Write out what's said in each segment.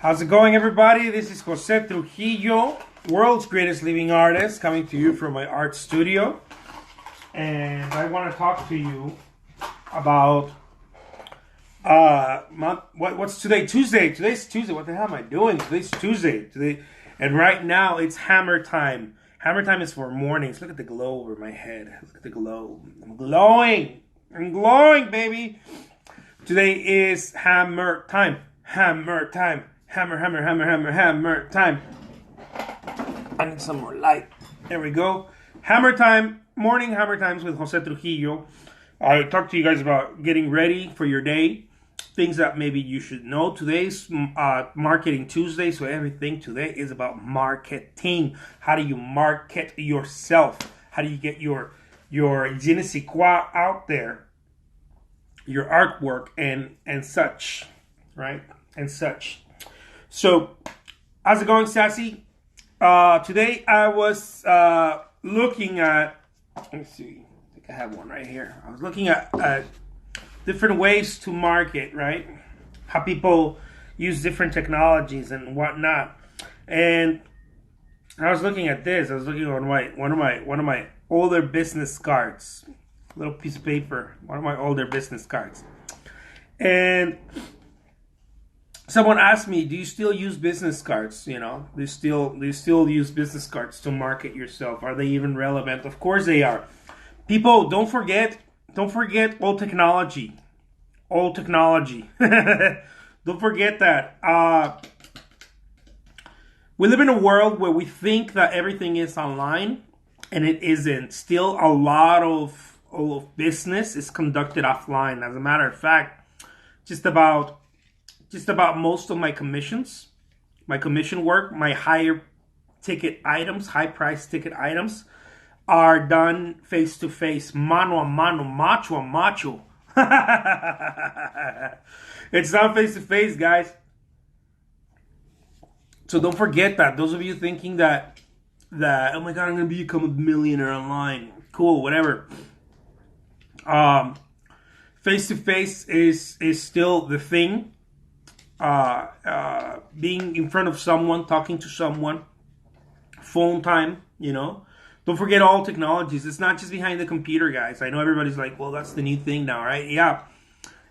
How's it going, everybody? This is Jose Trujillo, world's greatest living artist, coming to you from my art studio. And I want to talk to you about what's today? Tuesday. Today's Tuesday. What the hell am I doing? Today's Tuesday. And right now it's hammer time. Hammer time is for mornings. Look at the glow over my head. Look at the glow. I'm glowing. I'm glowing, baby. Today is hammer time. Hammer time. Hammer time. I need some more light. There we go. Hammer time. Morning hammer times with Jose Trujillo. I talk to you guys about getting ready for your day. Things that maybe you should know. Today's Marketing Tuesday, so everything today is about marketing. How do you market yourself? How do you get your je ne sais quoi out there? Your artwork and such, right? And such. So, how's it going, Sassy? Today I was looking at, let me see, I think I have one right here. I was looking at different ways to market, right? How people use different technologies and whatnot. And I was looking at this. I was looking on one of my older business cards, a little piece of paper, one of my older business cards, and someone asked me, "Do you still use business cards? You know, do you still use business cards to market yourself? Are they even relevant?" Of course they are. People, don't forget old technology. Old technology. Don't forget that. We live in a world where we think that everything is online, and it isn't. Still, a lot of business is conducted offline. As a matter of fact, just about most of my commission work, my high price ticket items, are done face to face, mano a mano, macho a macho. It's done face to face, guys. So don't forget that. Those of you thinking that oh my god, I'm gonna become a millionaire online. Cool, whatever. Face to face is still the thing. Being in front of someone, talking to someone, phone time, you know. Don't forget all technologies. It's not just behind the computer, guys. I know everybody's like, well, that's the new thing now, right? Yeah,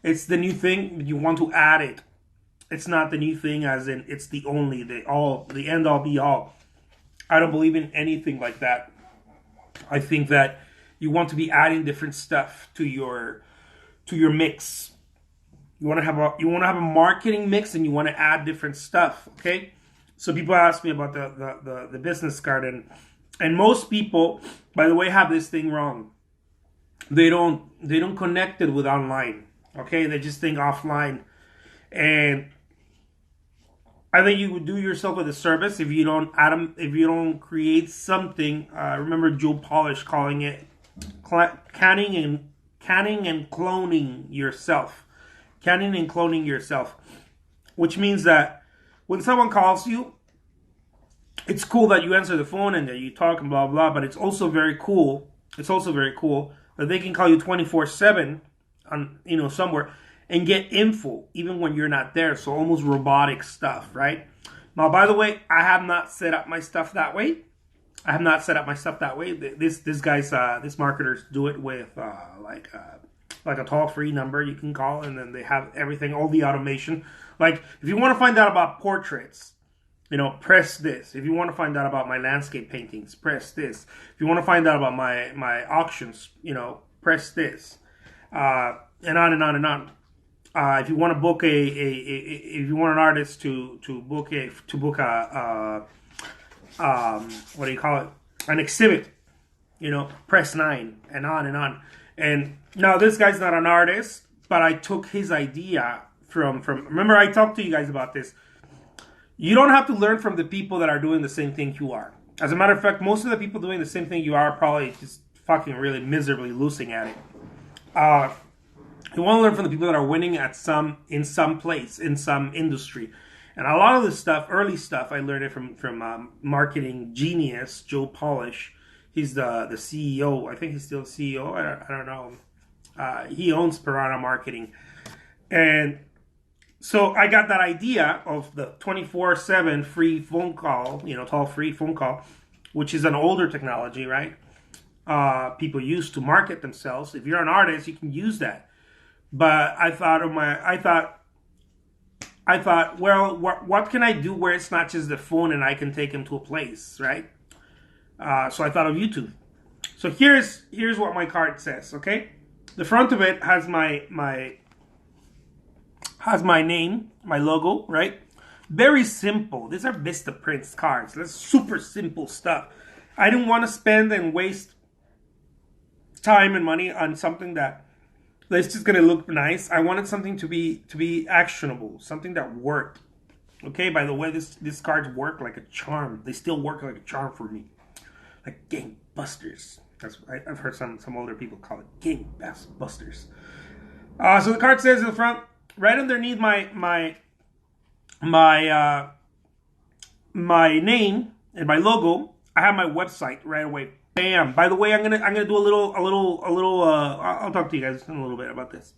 it's the new thing, but you want to add it. It's not the new thing as in it's the end all be all. I don't believe in anything like that. I think that you want to be adding different stuff to your mix. You want to have a marketing mix, and you want to add different stuff. Okay, so people ask me about the business card, and most people, by the way, have this thing wrong. They don't connect it with online. Okay, they just think offline, and I think you would do yourself a disservice if you don't create something. Remember Joe Polish calling it canning and cloning yourself. Canning and cloning yourself, which means that when someone calls you, it's cool that you answer the phone and that you talk and blah blah. But it's also very cool. That they can call you 24/7 on somewhere and get info even when you're not there. So almost robotic stuff, right? Now, by the way, I have not set up my stuff that way. This marketers do it with like a toll-free number you can call, and then they have everything, all the automation. Like, if you want to find out about portraits, press this. If you want to find out about my landscape paintings, press this. If you want to find out about my auctions, press this. And on and on and on. If you want to book if you want an artist to book a what do you call it? An exhibit, press 9, and on and on. And now this guy's not an artist, but I took his idea from remember I talked to you guys about this. You don't have to learn from the people that are doing the same thing you are. As a matter of fact, most of the people doing the same thing you are probably just fucking really miserably losing at it. You want to learn from the people that are winning in some place, in some industry. And a lot of this stuff, early stuff, I learned it from marketing genius Joe Polish. He's the CEO. I think he's still the CEO. I don't know. He owns Piranha Marketing. And So I got that idea of the 24/7 free phone call, toll free phone call, which is an older technology, right? People use to market themselves. If you're an artist, you can use that. But I thought, well, what can I do where it's not just the phone and I can take them to a place, right? So I thought of YouTube. So here's what my card says. Okay, the front of it has my name, my logo, right? Very simple. These are Vista Prints cards. That's super simple stuff. I didn't want to spend and waste time and money on something that's just gonna look nice. I wanted something to be actionable, something that worked. Okay, by the way, these cards work like a charm. They still work like a charm for me, like gangbusters. I've heard some older people call it gangbusters. So the card says in the front, right underneath my name and my logo, I have my website right away. Bam. By the way, I'm gonna do a little. I'll talk to you guys in a little bit about this.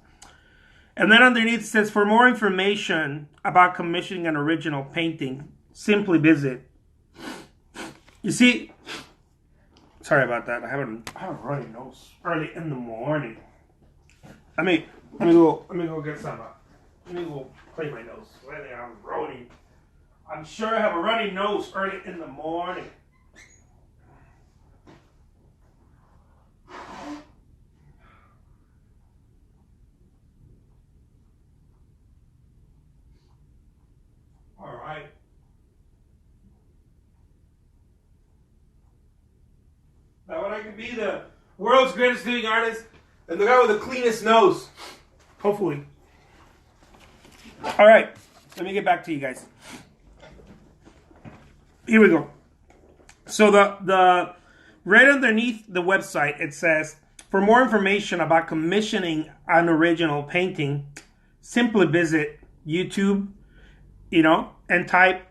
And then underneath it says, for more information about commissioning an original painting, simply visit. You see, sorry about that. I have a runny nose early in the morning. Let me go get some. Let me go clean my nose. I'm running. I'm sure I have a runny nose early in the morning. All right. That way I can be the world's greatest living artist and the guy with the cleanest nose. Hopefully. All right. Let me get back to you guys. Here we go. So the right underneath the website, it says, for more information about commissioning an original painting, simply visit YouTube, and type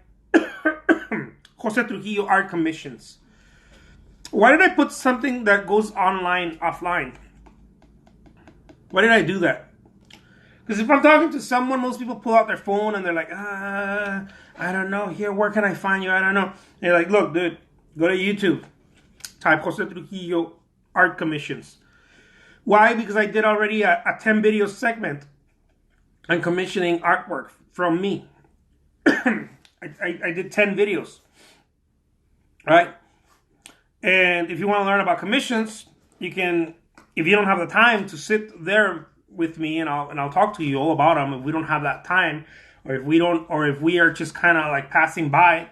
Jose Trujillo Art Commissions. Why did I put something that goes online, offline? Why did I do that? Because if I'm talking to someone, most people pull out their phone and they're like, I don't know. Here, where can I find you? I don't know. And you're like, look, dude, go to YouTube. Type Jose Trujillo Art Commissions. Why? Because I did already a 10 video segment on commissioning artwork from me. I did 10 videos. Right? And if you want to learn about commissions, you can, if you don't have the time to sit there with me and I'll talk to you all about them. If we don't have that time, or if we are just kind of like passing by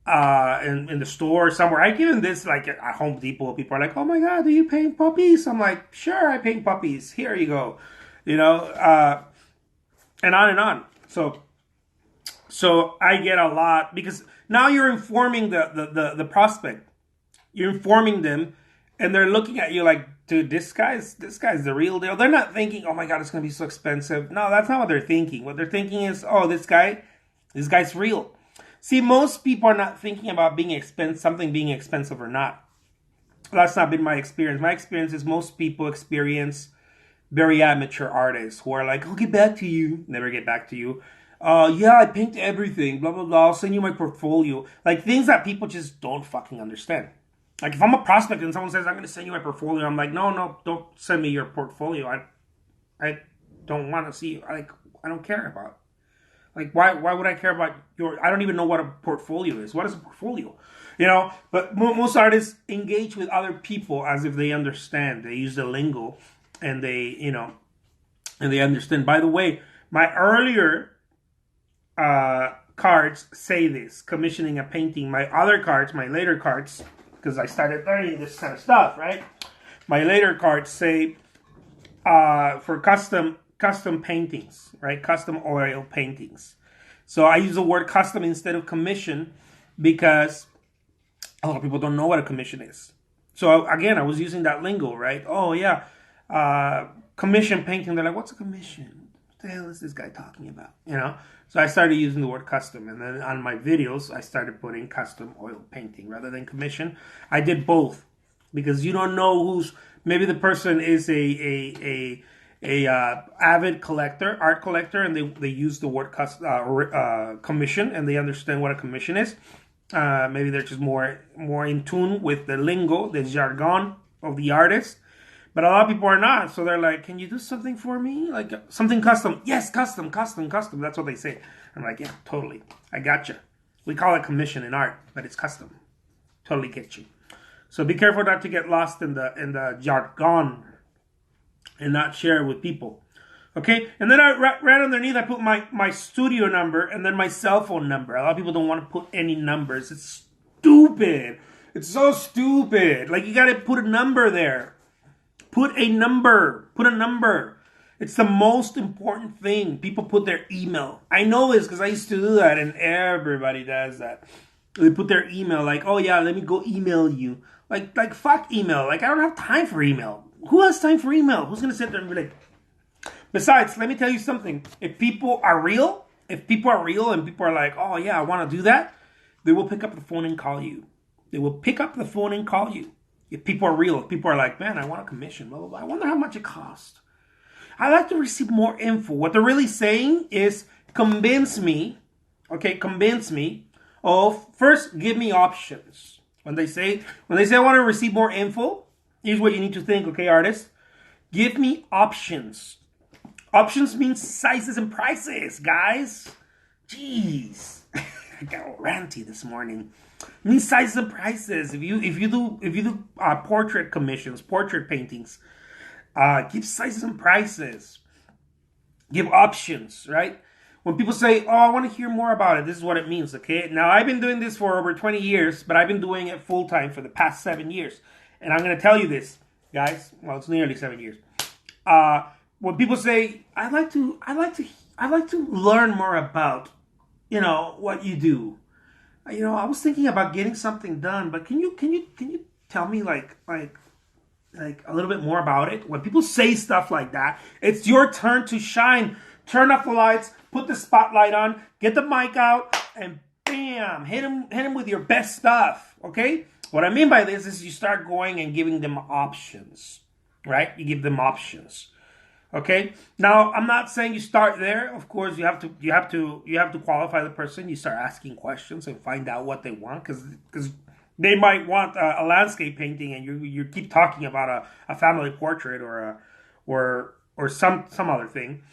in the store somewhere. I given this like at Home Depot. People are like, "Oh my God, do you paint puppies?" I'm like, "Sure, I paint puppies. Here you go," and on and on. So I get a lot because now you're informing the prospect. You're informing them, and they're looking at you like, dude, this guy's the real deal. They're not thinking, oh my God, it's gonna be so expensive. No, that's not what they're thinking. What they're thinking is, oh, this guy's real. See, most people are not thinking about something being expensive or not. That's not been my experience. My experience is most people experience very amateur artists who are like, I'll get back to you, never get back to you. Yeah, I paint everything, blah, blah, blah. I'll send you my portfolio. Like things that people just don't fucking understand. Like if I'm a prospect and someone says, I'm going to send you my portfolio, I'm like, no, don't send me your portfolio. I don't want to see, I don't care about it. Like, why would I care about I don't even know what a portfolio is. What is a portfolio? But most artists engage with other people as if they understand. They use the lingo and they understand. By the way, my earlier cards say this, commissioning a painting. My other cards, my later cards, because I started learning this kind of stuff, right? My later cards say for custom paintings, right? Custom oil paintings. So I use the word custom instead of commission because a lot of people don't know what a commission is. So again, I was using that lingo, right? Oh yeah, commission painting. They're like, what's a commission? What the hell is this guy talking about? So I started using the word custom, and then on my videos, I started putting custom oil painting rather than commission. I did both because you don't know maybe the person is a avid collector, art collector, and they use the word commission, and they understand what a commission is. Maybe they're just more in tune with the lingo, the jargon of the artist. But a lot of people are not. So they're like, can you do something for me? Like something custom. Yes, custom, custom, custom. That's what they say. I'm like, yeah, totally. I gotcha. We call it commission in art, but it's custom. Totally get you. So be careful not to get lost in the jargon and not share it with people. Okay? And then right underneath, I put my studio number and then my cell phone number. A lot of people don't want to put any numbers. It's stupid. It's so stupid. Like, you got to put a number there. Put a number. Put a number. It's the most important thing. People put their email. I know this because I used to do that, and everybody does that. They put their email, like, oh yeah, let me go email you. Like fuck email. Like, I don't have time for email. Who has time for email? Who's going to sit there and be like... Besides, let me tell you something. If people are real and people are like, oh yeah, I want to do that, they will pick up the phone and call you. They will pick up the phone and call you. If people are real, if people are like, man, I want a commission, blah, blah, blah. I wonder how much it costs. I like to receive more info. What they're really saying is convince me, of first give me options. When they say I want to receive more info, here's what you need to think, okay, artist? Give me options. Options means sizes and prices, guys. Jeez. I got ranty this morning. It means sizes and prices. If you do portrait commissions, portrait paintings, give sizes and prices. Give options, right? When people say, oh, I want to hear more about it, this is what it means, okay? Now, I've been doing this for over 20 years, but I've been doing it full time for the past 7 years. And I'm going to tell you this, guys. Well, it's nearly 7 years. When people say, I'd like to learn more about, what you do. I was thinking about getting something done, but can you tell me like a little bit more about it? When people say stuff like that, it's your turn to shine. Turn off the lights, put the spotlight on, get the mic out, and bam, hit him with your best stuff. Okay? What I mean by this is you start going and giving them options, right? You give them options. Okay. Now, I'm not saying you start there. Of course, you have to qualify the person. You start asking questions and find out what they want, because they might want a landscape painting, and you keep talking about a family portrait or some other thing,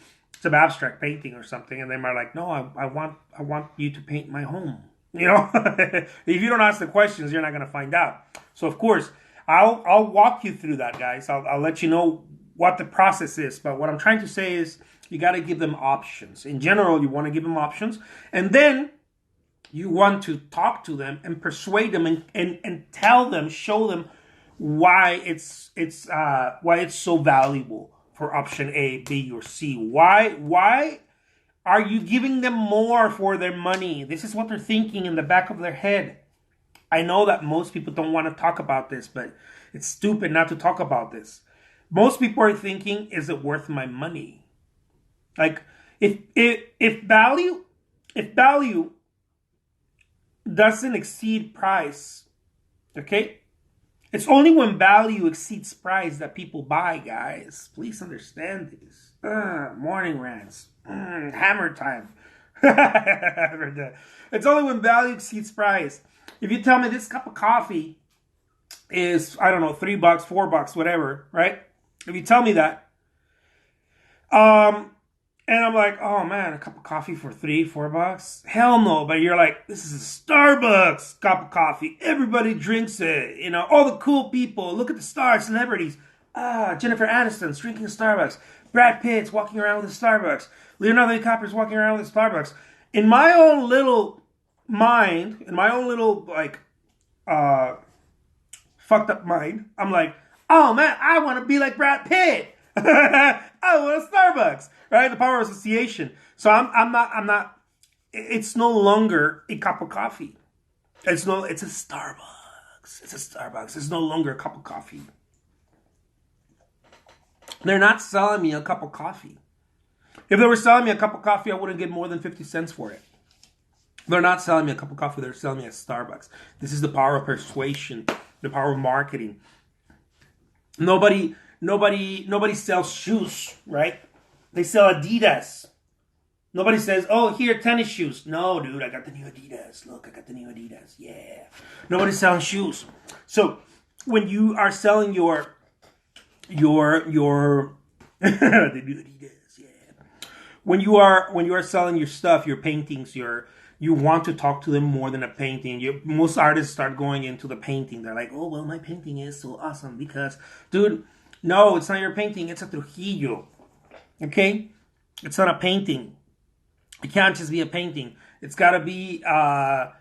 some abstract painting or something, and they might like, no, I want you to paint my home. If you don't ask the questions, you're not going to find out. So of course, I'll walk you through that, guys. I'll let you know what the process is. But what I'm trying to say is you got to give them options. In general, you want to give them options. And then you want to talk to them and persuade them and tell them, show them why it's so valuable for option A, B, or C. Why are you giving them more for their money? This is what they're thinking in the back of their head. I know that most people don't want to talk about this, but it's stupid not to talk about this. Most people are thinking, is it worth my money? Like, if value doesn't exceed price, okay? It's only when value exceeds price that people buy, guys. Please understand this. Morning rants. Hammer time. It's only when value exceeds price. If you tell me this cup of coffee is, I don't know, $3, $4, whatever, right? If you tell me that, and I'm like, oh man, a cup of coffee for $3, $4? Hell no. But you're like, this is a Starbucks cup of coffee. Everybody drinks it. All the cool people. Look at the stars, celebrities. Jennifer Aniston's drinking a Starbucks. Brad Pitt's walking around with a Starbucks. Leonardo DiCaprio's walking around with a Starbucks. In my own little mind, fucked up mind, I'm like, oh man, I want to be like Brad Pitt. I want a Starbucks, right? The power of association. So I'm not. It's no longer a cup of coffee. It's a Starbucks. It's a Starbucks. It's no longer a cup of coffee. They're not selling me a cup of coffee. If they were selling me a cup of coffee, I wouldn't get more than 50 cents for it. They're not selling me a cup of coffee. They're selling me a Starbucks. This is the power of persuasion, the power of marketing. Nobody Nobody sells shoes, right? They sell Adidas. Nobody says, "Oh, here, tennis shoes." No, dude, I got the new Adidas. Look, I got the new Adidas. Yeah. Nobody's selling shoes. So when you are selling your the new Adidas, yeah. When you are selling your stuff, your paintings, you want to talk to them more than a painting. Most artists start going into the painting. They're like, "Oh, well, my painting is so awesome because, dude, no, it's not your painting. It's a Trujillo, okay? It's not a painting. It can't just be a painting. It's got to be a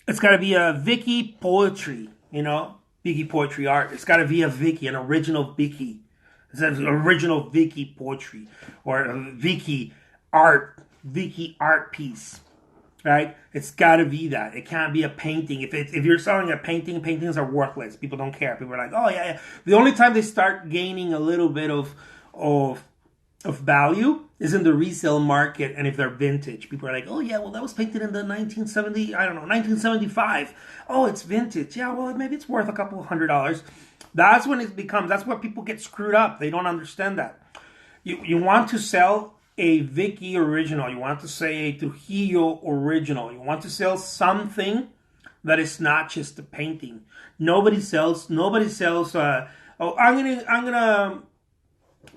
Vicky poetry, Vicky poetry art. It's got to be a Vicky, an original Vicky. It's an original Vicky poetry or a Vicky art piece, right? It's got to be that. It can't be a painting. If you're selling a painting, paintings are worthless. People don't care. People are like, "Oh yeah, yeah." The only time they start gaining a little bit of value is in the resale market, and if they're vintage, people are like, "Oh yeah, well that was painted in the 1970, I don't know, 1975. Oh, it's vintage. Yeah, well maybe it's worth a couple $100." That's when that's where people get screwed up. They don't understand that. You want to sell a Vicky original. You want to say a Trujillo original. You want to sell something that is not just a painting. Nobody sells. Oh,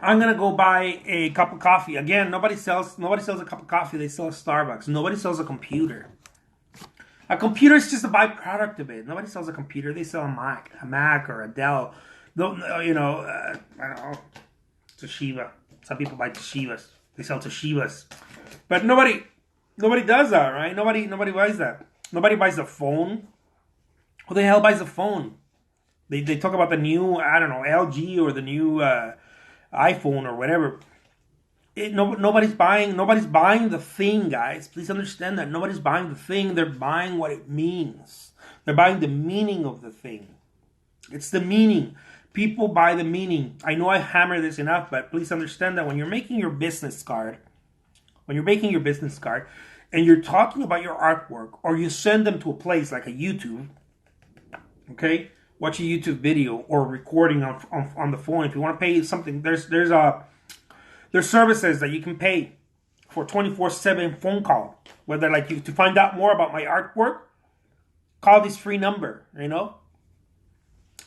I'm gonna go buy a cup of coffee. Again, nobody sells a cup of coffee. They sell a Starbucks. Nobody sells a computer. A computer is just a byproduct of it. Nobody sells a computer. They sell a Mac or a Dell. I don't know, Toshiba. Some people buy Toshibas. They sell Toshibas. But nobody does that, right? Nobody buys that. Nobody buys a phone. Who the hell buys a phone? They talk about the new, I don't know, LG or the new iPhone or whatever. Nobody's buying the thing, guys. Please understand that. Nobody's buying the thing. They're buying what it means. They're buying the meaning of the thing. It's the meaning. People buy the meaning. I know I hammer this enough, but please understand that when you're making your business card, and you're talking about your artwork, or you send them to a place like a YouTube, okay? Watch a YouTube video or recording on the phone. If you want to pay something, there's services that you can pay for 24/7 phone call. Whether like you to find out more about my artwork, call this free number. I know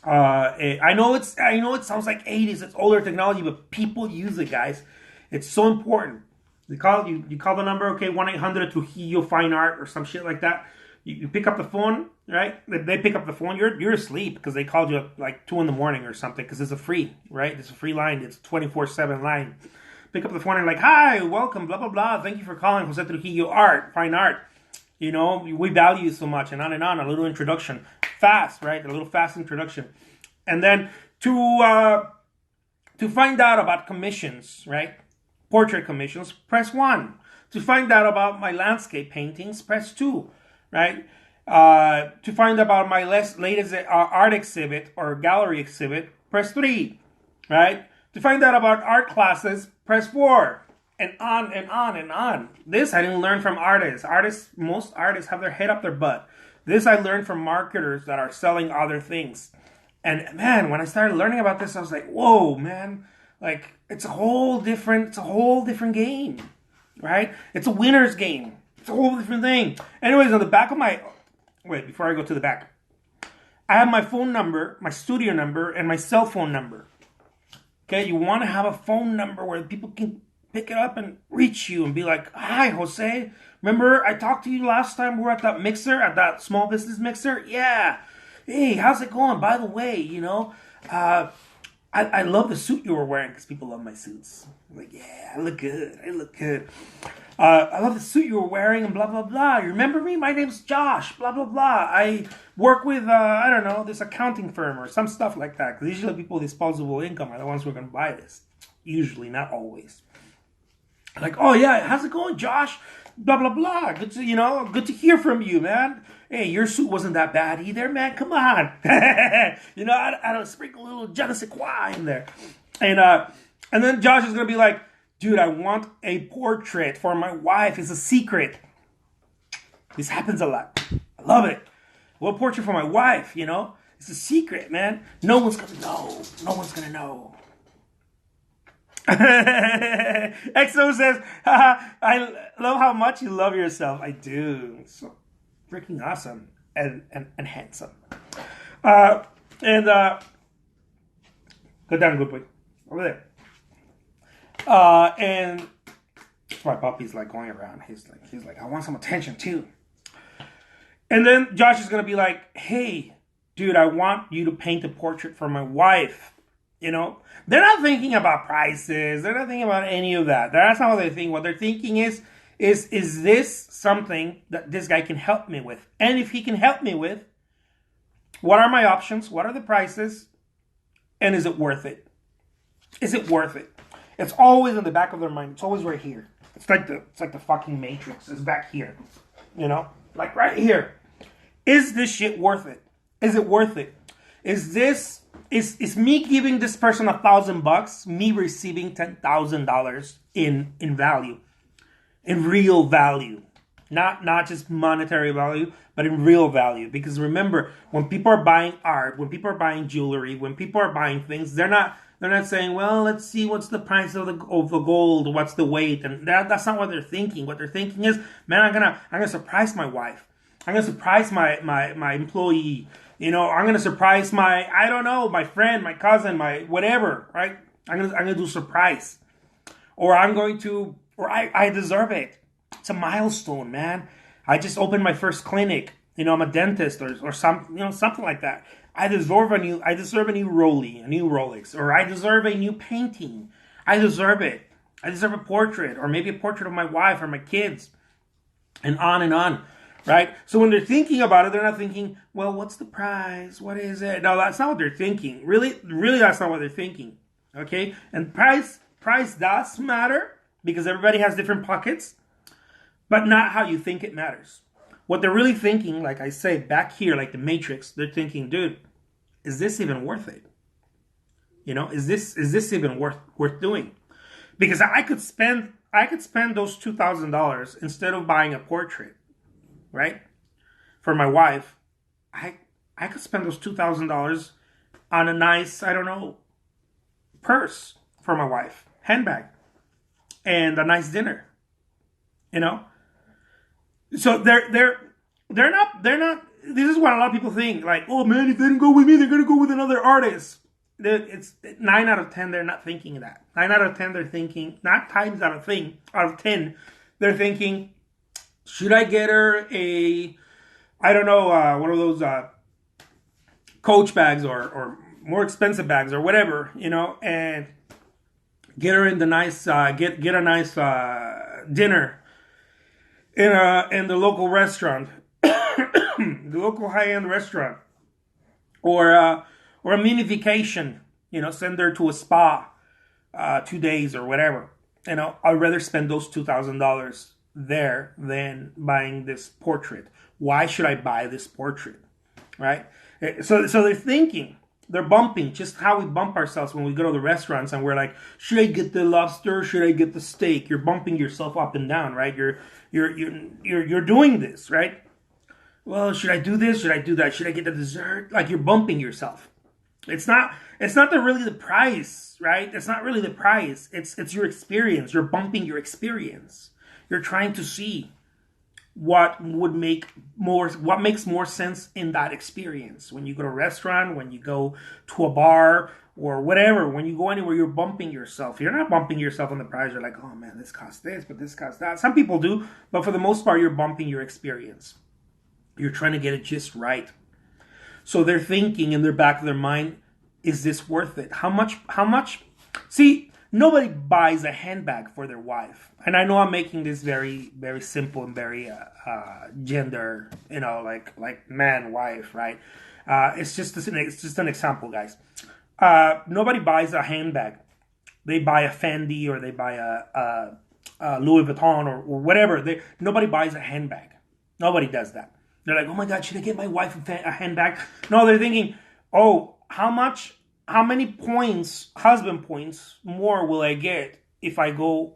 it sounds like 80s. It's older technology, but people use it, guys. It's so important. You call the number, okay, 1-800 Trujillo Fine Art or some shit like that. You pick up the phone, right? They pick up the phone. You're asleep because they called you at like 2 a.m. or something because it's a free, right? It's a free line. It's a 24/7 line. Pick up the phone and like, "Hi, welcome, blah, blah, blah. Thank you for calling Jose Trujillo Fine Art. We value you so much," and on and on. A little introduction. Fast, right? A little fast introduction. And then to find out about commissions, right? Portrait commissions, press 1. To find out about my landscape paintings, press 2. Right? To find out about my latest art exhibit or gallery exhibit, press 3. Right? To find out about art classes, press 4. And on and on and on. This I didn't learn from artists. Most artists have their head up their butt. This I learned from marketers that are selling other things. And man, when I started learning about this, I was like, whoa, man. Like, it's a whole different game. Right? It's a winner's game. It's a whole different thing. Anyways, on the back of wait, before I go to the back, I have my phone number, my studio number, and my cell phone number. Okay, you want to have a phone number where people can pick it up and reach you and be like, "Hi, Jose. Remember I talked to you last time we were at that small business mixer? Yeah. Hey, how's it going? By the way, I love the suit you were wearing," because people love my suits. I'm like, "Yeah, I look good. I love the suit you were wearing and blah, blah, blah. You remember me? My name's Josh, blah, blah, blah. I work with, I don't know, this accounting firm or some stuff like that." Because usually people with disposable income are the ones who are going to buy this. Usually, not always. Like, "Oh, yeah, how's it going, Josh? Blah, blah, blah. Good to hear from you, man. Hey, your suit wasn't that bad either, man. Come on." I don't sprinkle a little je ne sais quoi in there. And then Josh is going to be like, "Dude, I want a portrait for my wife. It's a secret." This happens a lot. I love it. "What portrait for my wife, It's It's a secret, man. No one's gonna know. No one's gonna know. XO says, I love how much you love yourself. I do. It's so freaking awesome and handsome. Go down, good boy. Over there. And my puppy's like going around. He's like, I want some attention too. And then Josh is gonna be like, hey, dude, I want you to paint a portrait for my wife. You know, they're not thinking about prices. They're not thinking about any of that. That's not what they're thinking. What they're thinking is this something that this guy can help me with? And if he can help me with, what are my options? What are the prices? And is it worth it? Is it worth it? It's always in the back of their mind. It's always right here. It's like the fucking Matrix. It's back here. You know? Like right here. Is this shit worth it? Is it worth it? Is me giving this person $1,000, me receiving $10,000 in value, in real value, not just monetary value, but in real value? Because remember, when people are buying art, when people are buying jewelry, when people are buying things, they're not saying, well, let's see what's the price of the gold, what's the weight, and that's not what they're thinking. What they're thinking is, man, I'm gonna surprise my wife. I'm gonna surprise my employee. You know, I'm gonna surprise my friend, my cousin, my whatever, right? I'm gonna do surprise, or I deserve it. It's a milestone, man. I just opened my first clinic. You know, I'm a dentist or something like that. I deserve a new Rollie, a new Rolex, or I deserve a new painting. I deserve it. I deserve a portrait, or maybe a portrait of my wife or my kids, and on and on. Right? So when they're thinking about it, they're not thinking, well, what's the price? What is it? No, that's not what they're thinking. Really, that's not what they're thinking. Okay? And price does matter because everybody has different pockets, but not how you think it matters. What they're really thinking, like I say, back here, like the Matrix, they're thinking, dude, is this even worth it? You know, is this even worth doing? Because I could spend those $2,000 instead of buying a portrait. Right? For my wife, I could spend those $2,000 on a nice, I don't know, purse for my wife, handbag, and a nice dinner. You know? So they're not this is what a lot of people think, like, oh man, if they didn't go with me, they're gonna go with another artist. It's 9 out of 10, they're not thinking that. 9 out of 10 they're thinking, not times out of 10, they're thinking, should I get her one of those Coach bags or more expensive bags or whatever, you know, and get her in the nice, get a nice dinner in the local restaurant, the local high-end restaurant, or a mini vacation, you know, send her to a spa, 2 days or whatever. You know, I'd rather spend those $2,000 there than buying this portrait. Why should I buy this portrait? Right? So they're thinking, they're bumping just how we bump ourselves when we go to the restaurants and we're like, should I get the lobster? Should I get the steak? You're bumping yourself up and down, right? You're doing this, right? Well, should I do this? Should I do that? Should I get the dessert? Like, you're bumping yourself. It's not really the price, right? It's not really the price. It's your experience. You're bumping your experience. You're trying to see what makes more sense in that experience. When you go to a restaurant, when you go to a bar or whatever, when you go anywhere, you're bumping yourself. You're not bumping yourself on the price. You're like, oh man, this costs this, but this costs that. Some people do, but for the most part, you're bumping your experience. You're trying to get it just right. So they're thinking in their back of their mind, is this worth it? How much? See, nobody buys a handbag for their wife. And I know I'm making this very, very simple and very gender, you know, like man, wife, right? It's just an example, guys. Nobody buys a handbag. They buy a Fendi or they buy a Louis Vuitton or whatever. Nobody buys a handbag. Nobody does that. They're like, oh my God, should I get my wife a handbag? No, they're thinking, oh, how many points, husband points, more will I get if I go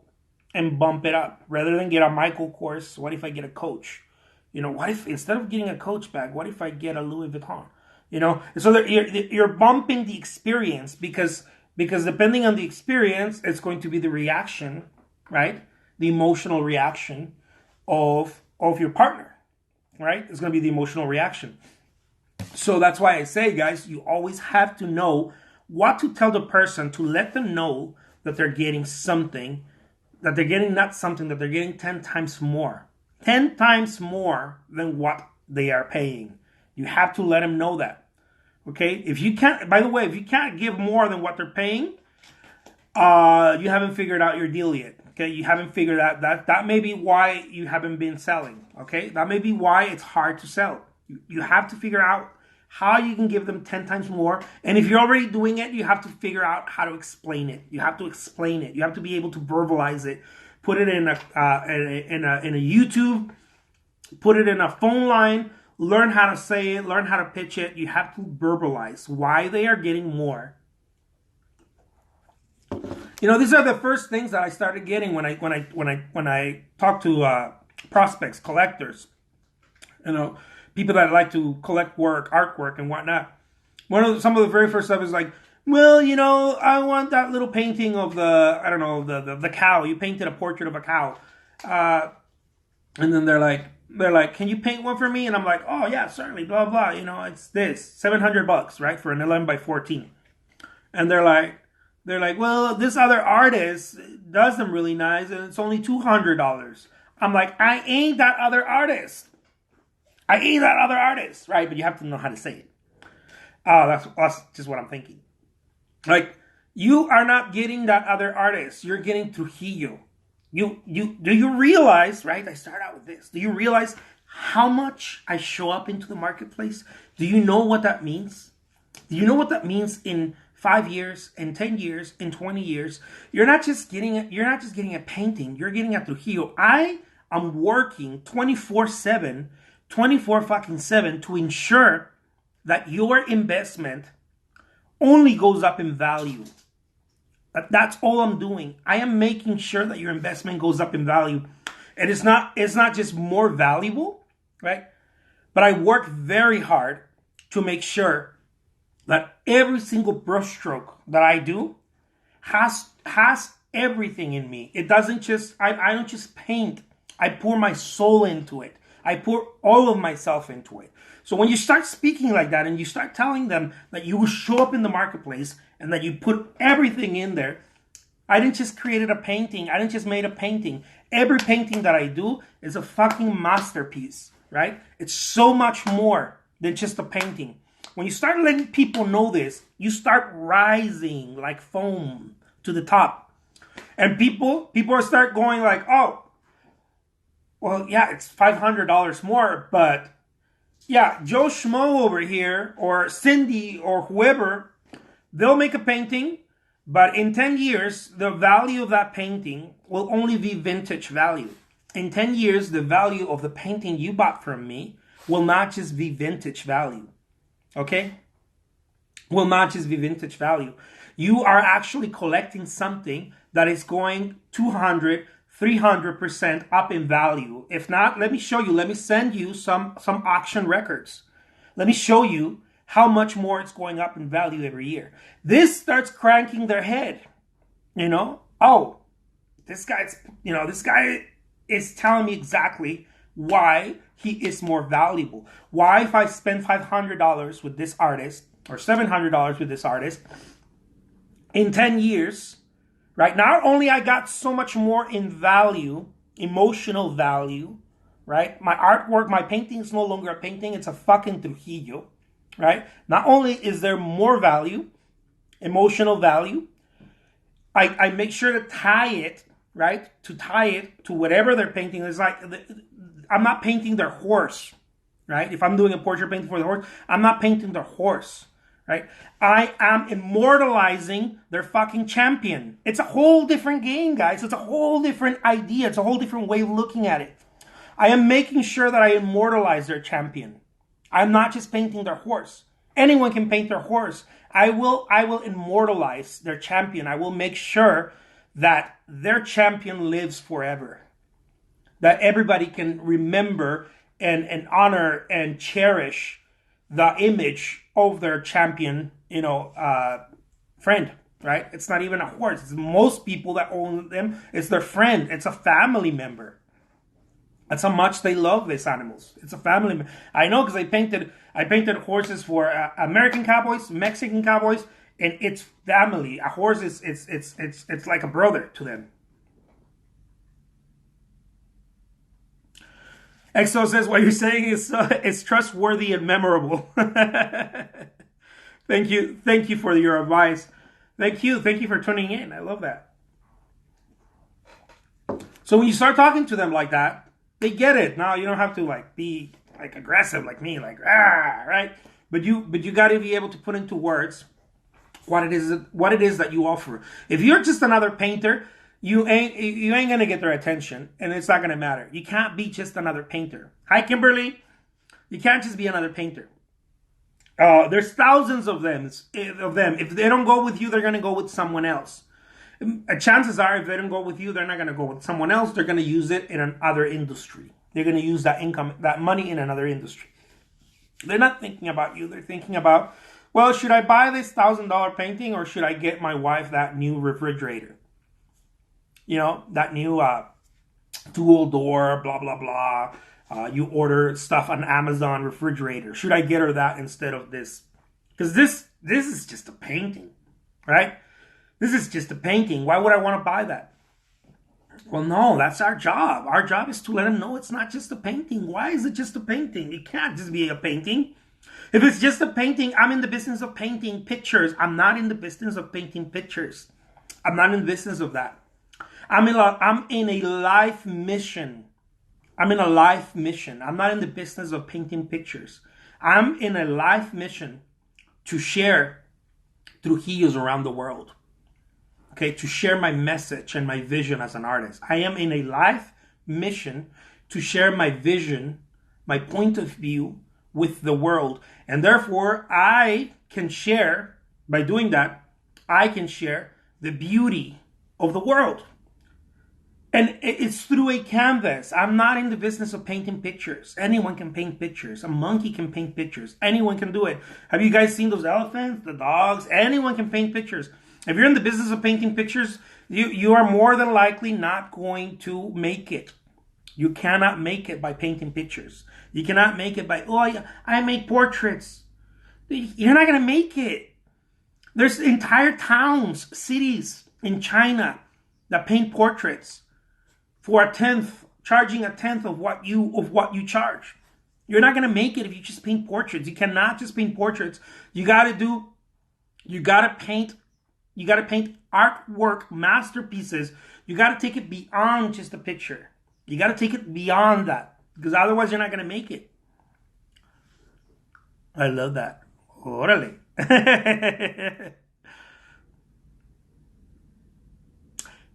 and bump it up? Rather than get a Michael Kors, what if I get a Coach? You know, what if instead of getting a Coach bag, what if I get a Louis Vuitton? You know, so you're bumping the experience because depending on the experience, it's going to be the reaction, right? The emotional reaction of your partner, right? It's going to be the emotional reaction. So that's why I say, guys, you always have to know what to tell the person to let them know that they're getting something, that they're getting not something, that they're getting 10 times more. 10 times more than what they are paying. You have to let them know that. Okay? If you can't, by the way, if you can't give more than what they're paying, you haven't figured out your deal yet. Okay? You haven't figured out that may be why you haven't been selling. Okay? That may be why it's hard to sell. You have to figure out how you can give them 10 times more. And if you're already doing it, you have to figure out how to explain it. You have to explain it. You have to be able to verbalize it. Put it in a YouTube. Put it in a phone line. Learn how to say it. Learn how to pitch it. You have to verbalize why they are getting more. You know, these are the first things that I started getting when I talk to prospects, collectors. You know, people that like to collect work, artwork, and whatnot. Some of the very first stuff is like, well, you know, I want that little painting of the cow. You painted a portrait of a cow, and then they're like, can you paint one for me? And I'm like, oh yeah, certainly, blah blah. You know, it's this $700, right, for an 11 by 14. And they're like, well, this other artist does them really nice, and it's only $200. I'm like, I ain't that other artist. Right? But you have to know how to say it. That's just what I'm thinking. Like, you are not getting that other artist. You're getting Trujillo. Do you realize, right? I start out with this. Do you realize how much I show up into the marketplace? Do you know what that means? Do you know what that means in 5 years, in 10 years, in 20 years? You're not just getting a painting. You're getting a Trujillo. I am working 24/7 to ensure that your investment only goes up in value. That's all I'm doing. I am making sure that your investment goes up in value. And it's not just more valuable, right? But I work very hard to make sure that every single brushstroke that I do has everything in me. It doesn't just, I don't just paint. I pour my soul into it. I pour all of myself into it. So when you start speaking like that and you start telling them that you will show up in the marketplace and that you put everything in there, I didn't just create a painting. I didn't just make a painting. Every painting that I do is a fucking masterpiece, right? It's so much more than just a painting. When you start letting people know this, you start rising like foam to the top. And people start going like, oh, well, yeah, it's $500 more, but yeah, Joe Schmo over here or Cindy or whoever, they'll make a painting, but in 10 years, the value of that painting will only be vintage value. In 10 years, the value of the painting you bought from me will not just be vintage value. Okay? Will not just be vintage value. You are actually collecting something that is going 200, 300% up in value. If not, let me show you. Let me send you some auction records. Let me show you how much more it's going up in value every year. This starts cranking their head. You know? Oh, this guy is telling me exactly why he is more valuable. Why, if I spend $500 with this artist or $700 with this artist, in 10 years, right, not only I got so much more in value, emotional value, right? My artwork, my painting is no longer a painting, it's a fucking Trujillo, right? Not only is there more value, emotional value, I make sure to tie it, right? To tie it to whatever they're painting. It's like, I'm not painting their horse, right? If I'm doing a portrait painting for the horse, I'm not painting their horse, right? I am immortalizing their fucking champion. It's a whole different game, guys. It's a whole different idea. It's a whole different way of looking at it. I am making sure that I immortalize their champion. I'm not just painting their horse. Anyone can paint their horse. I will immortalize their champion. I will make sure that their champion lives forever. That everybody can remember and honor and cherish the image of their champion, friend, right? It's not even a horse. It's most people that own them. It's their friend. It's a family member. That's how much they love these animals. It's a family. I know because I painted horses for American cowboys, Mexican cowboys, and it's family. A horse is it's like a brother to them. Exo says what you're saying is trustworthy and memorable. Thank you for your advice. Thank you for tuning in. I love that. So when you start talking to them like that, they get it. Now you don't have to like be like aggressive like me, like right? But you got to be able to put into words what it is that you offer. If you're just another painter, you ain't gonna get their attention, and it's not gonna matter. You can't be just another painter. Hi, Kimberly. You can't just be another painter. There's thousands of them. If they don't go with you, they're gonna go with someone else. Chances are, if they don't go with you, they're not gonna go with someone else. They're gonna use it in another industry. They're gonna use that money in another industry. They're not thinking about you. They're thinking about, well, should I buy this $1,000 painting or should I get my wife that new refrigerator? That new dual door, blah, blah, blah. You order stuff on Amazon refrigerator. Should I get her that instead of this? Because this is just a painting, right? This is just a painting. Why would I want to buy that? Well, no, that's our job. Our job is to let them know it's not just a painting. Why is it just a painting? It can't just be a painting. If it's just a painting, I'm in the business of painting pictures. I'm not in the business of painting pictures. I'm not in the business of that. I'm in a life mission. I'm in a life mission. I'm not in the business of painting pictures. I'm in a life mission to share Trujillos around the world. Okay, to share my message and my vision as an artist. I am in a life mission to share my vision, my point of view with the world. And therefore, I can share, by doing that, I can share the beauty of the world. And it's through a canvas. I'm not in the business of painting pictures. Anyone can paint pictures. A monkey can paint pictures. Anyone can do it. Have you guys seen those elephants, the dogs? Anyone can paint pictures. If you're in the business of painting pictures, you are more than likely not going to make it. You cannot make it by painting pictures. You cannot make it by, I make portraits. You're not going to make it. There's entire towns, cities in China that paint portraits for charging a tenth of what you charge. You're not going to make it if you just paint portraits. You cannot just paint portraits. You got to paint artwork, masterpieces. You got to take it beyond just a picture. You got to take it beyond that, because otherwise you're not going to make it. I love that. Orale.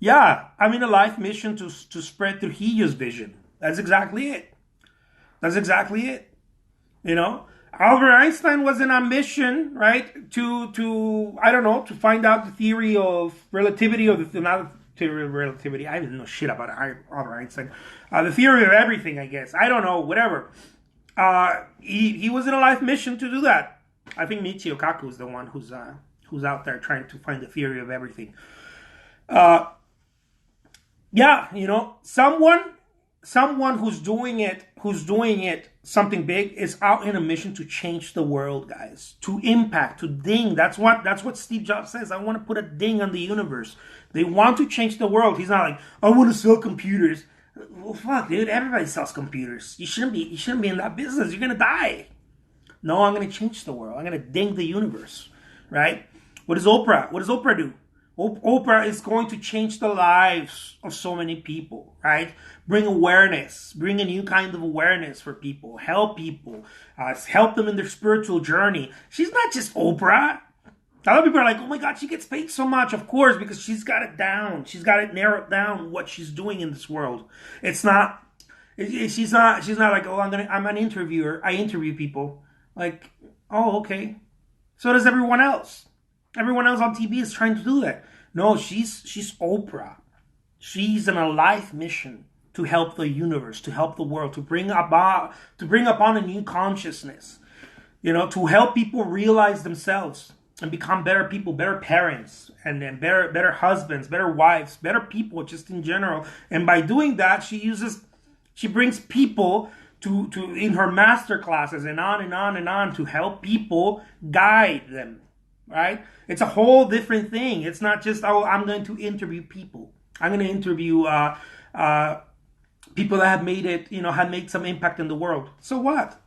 Yeah, I'm in a life mission to spread Trujillo's vision. That's exactly it. Albert Einstein was in a mission, right? To find out the theory of relativity not theory of relativity. I didn't know shit about Albert Einstein. The theory of everything, I guess. I don't know, whatever. He was in a life mission to do that. I think Michio Kaku is the one who's out there trying to find the theory of everything. Someone who's doing it something big is out in a mission to change the world, guys. To impact, to ding. That's what Steve Jobs says. I want to put a ding on the universe. They want to change the world. He's not like, I want to sell computers. Well, fuck, dude. Everybody sells computers. You shouldn't be in that business. You're gonna die. No, I'm gonna change the world. I'm gonna ding the universe, right? What does Oprah do? Oprah is going to change the lives of so many people, right? Bring awareness, bring a new kind of awareness for people, help people, help them in their spiritual journey. She's not just Oprah. A lot of people are like, oh my God, she gets paid so much. Of course, because she's got it down. She's got it narrowed down what she's doing in this world. She's not like, oh, I'm an interviewer. I interview people. Like, oh, okay. So does everyone else. Everyone else on TV is trying to do that. No, she's Oprah. She's on a life mission to help the universe, to help the world, to bring upon a new consciousness. to help people realize themselves and become better people, better parents, and then better husbands, better wives, better people just in general. And by doing that, she brings people to in her master classes and on and on and on to help people, guide them, right? It's a whole different thing. It's not just, oh, I'm going to interview people. I'm going to interview people that have made it, have made some impact in the world. So what?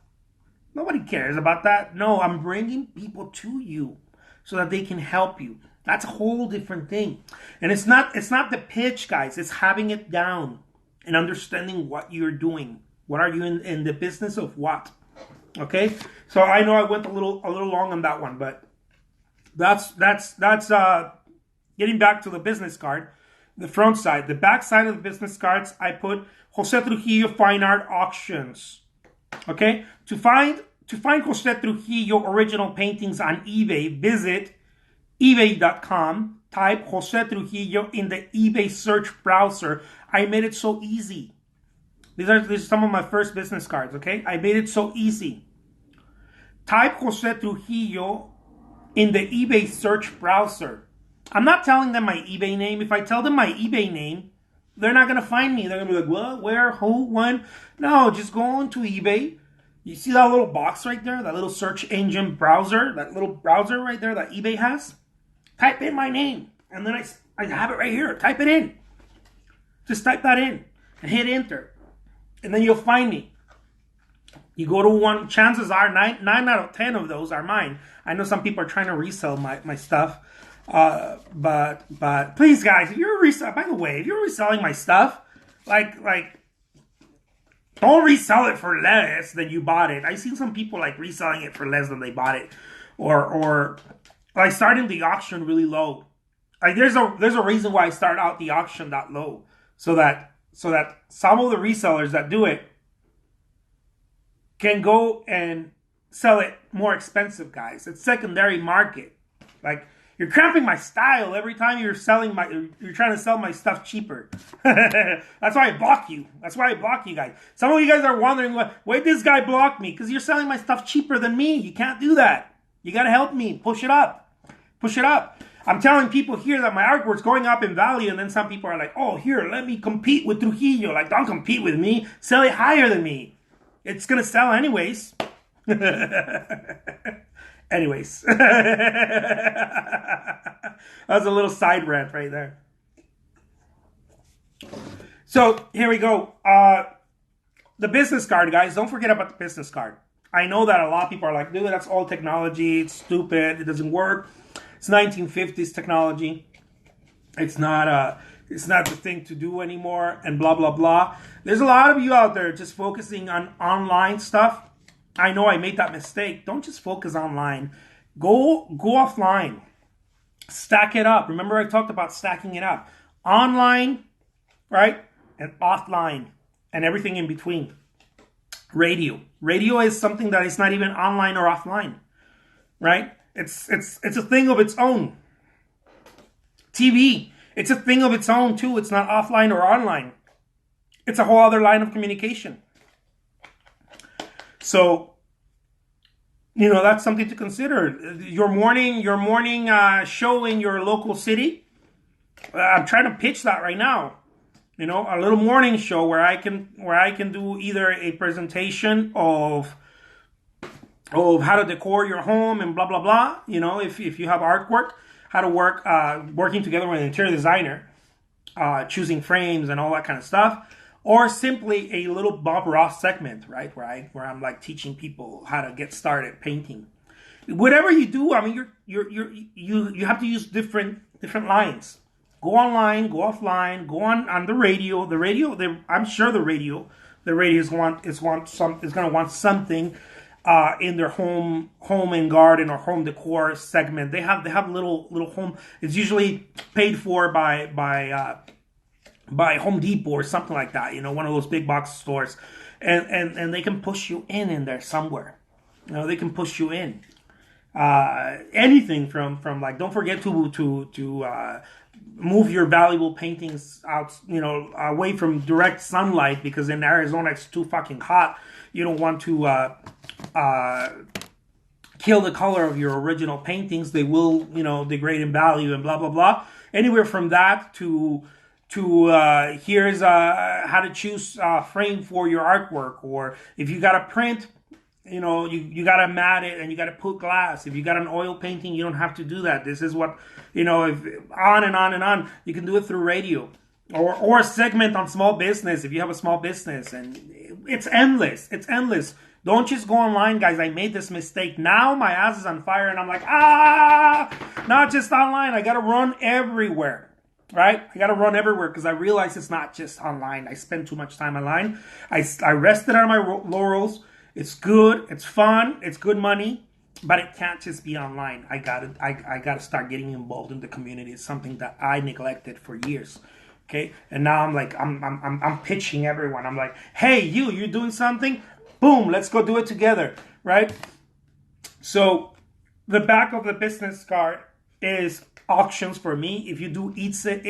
Nobody cares about that. No, I'm bringing people to you so that they can help you. That's a whole different thing. And it's not the pitch, guys. It's having it down and understanding what you're doing. What are you in the business of what? Okay? So I know I went a little long on that one, but that's getting back to the business card. The front side. The back side of the business cards, I put Jose Trujillo Fine Art Auctions. Okay? To find Jose Trujillo original paintings on eBay, visit ebay.com. Type Jose Trujillo in the eBay search browser. I made it so easy. These are some of my first business cards, okay? I made it so easy. Type Jose Trujillo in the eBay search browser. I'm not telling them my eBay name. If I tell them my eBay name, they're not going to find me. They're going to be like, what, where, who, when? No, just go on to eBay. You see that little box right there? That little search engine browser? That little browser right there that eBay has? Type in my name. And then I have it right here. Type it in. Just type that in and hit enter. And then you'll find me. You go to one, chances are 9 out of 10 of those are mine. I know some people are trying to resell my stuff. But please, guys, if you're by the way, if you're reselling my stuff, like don't resell it for less than you bought it. I've seen some people like reselling it for less than they bought it, or like starting the auction really low. Like there's a reason why I start out the auction that low, so that some of the resellers that do it can go and sell it more expensive, guys. It's secondary market. Like, you're cramping my style every time you're trying to sell my stuff cheaper. That's why I block you. That's why I block you guys. Some of you guys are wondering, why did this guy block me? Because you're selling my stuff cheaper than me. You can't do that. You got to help me. Push it up. Push it up. I'm telling people here that my artwork's going up in value, and then some people are like, oh, here, let me compete with Trujillo. Like, don't compete with me. Sell it higher than me. It's going to sell anyways. Anyways. That was a little side rant right there. So, here we go. The business card, guys. Don't forget about the business card. I know that a lot of people are like, dude, that's old technology. It's stupid. It doesn't work. It's 1950s technology. It's not the thing to do anymore, and blah, blah, blah. There's a lot of you out there just focusing on online stuff. I know I made that mistake. Don't just focus online. Go offline. Stack it up. Remember I talked about stacking it up. Online, right? And offline. And everything in between. Radio. Radio is something that is not even online or offline. Right? It's a thing of its own. TV. It's a thing of its own too. It's not offline or online. It's a whole other line of communication. So, that's something to consider. Your morning show in your local city. I'm trying to pitch that right now. A little morning show where I can do either a presentation of how to decor your home and blah blah blah. If you have artwork, how to work working together with an interior designer, choosing frames and all that kind of stuff. Or simply a little Bob Ross segment, right, where I'm like teaching people how to get started painting. Whatever you do, I mean, you have to use different lines. Go online, go offline, go on the radio. The radio, I'm sure the radio is going to want something in their home and garden or home decor segment. They have little home. It's usually paid for by Home Depot or something like that, one of those big box stores, and they can push you in there somewhere. They can push you in. Anything from like, don't forget to move your valuable paintings out, away from direct sunlight, because in Arizona it's too fucking hot. You don't want to kill the color of your original paintings. They will, degrade in value and blah blah blah. Anywhere from that to here's how to choose frame for your artwork, or if you got a print, you got to mat it and you got to put glass. If you got an oil painting, you don't have to do that. This is what, if on and on and on. You can do it through radio or a segment on small business if you have a small business, and it's endless. It's endless. Don't just go online, guys. I made this mistake. Now my ass is on fire and I'm like, not just online. I got to run everywhere, right? I got to run everywhere because I realize it's not just online. I spend too much time online. I rested on my laurels. It's good. It's fun. It's good money, but it can't just be online. I gotta start getting involved in the community. It's something that I neglected for years. Okay, and now I'm like, I'm pitching everyone. I'm like, hey, you're doing something. Boom, let's go do it together, right? So the back of the business card is auctions for me. If you do Etsy,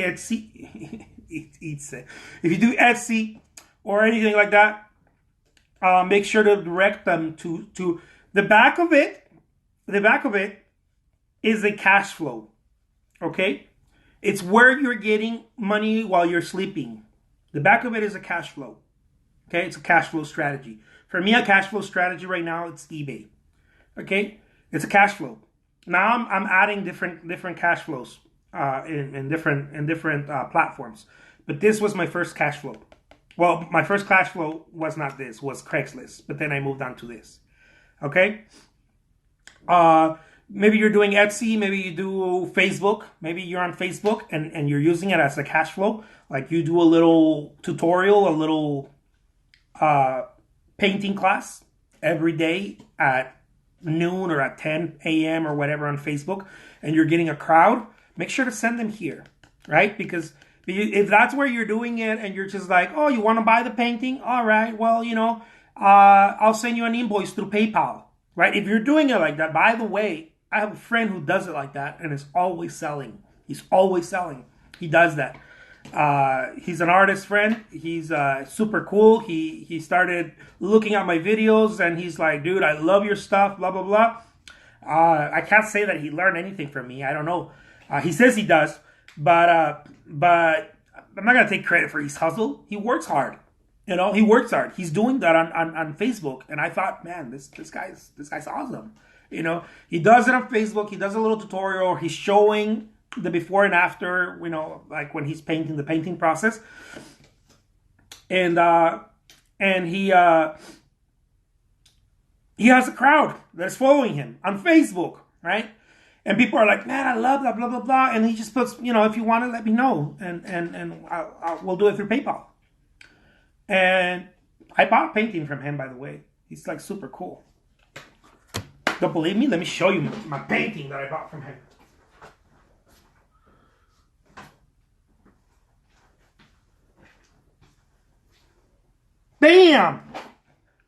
if you do Etsy or anything like that, make sure to direct them to the back of it. The back of it is a cash flow. Okay? It's where you're getting money while you're sleeping. The back of it is a cash flow. Okay? It's a cash flow strategy. For me, a cash flow strategy right now, it's eBay. Okay? It's a cash flow. Now I'm adding different cash flows in different platforms. But this was my first cash flow. Well, my first cash flow was not this, was Craigslist. But then I moved on to this. Okay? Maybe you're doing Etsy. Maybe you do Facebook. Maybe you're on Facebook and you're using it as a cash flow. Like you do a little tutorial, a little painting class every day at noon or at 10 a.m. or whatever on Facebook. And you're getting a crowd. Make sure to send them here. Right? Because if that's where you're doing it and you're just like, oh, you want to buy the painting? All right, well, I'll send you an invoice through PayPal, right? If you're doing it like that, by the way, I have a friend who does it like that and is always selling. He's always selling. He does that. He's an artist friend. He's super cool. He started looking at my videos and he's like, dude, I love your stuff, blah, blah, blah. I can't say that he learned anything from me. I don't know. He says he does. But I'm not gonna take credit for his hustle. He works hard, He works hard. He's doing that on Facebook, and I thought, man, this guy's awesome. He does it on Facebook. He does a little tutorial. He's showing the before and after. Like when he's painting, the painting process, and he has a crowd that's following him on Facebook, right? And people are like, man, I love that, blah, blah, blah. And he just puts, if you want to, let me know. And we'll do it through PayPal. And I bought a painting from him, by the way. He's like super cool. Don't believe me? Let me show you my painting that I bought from him. Bam!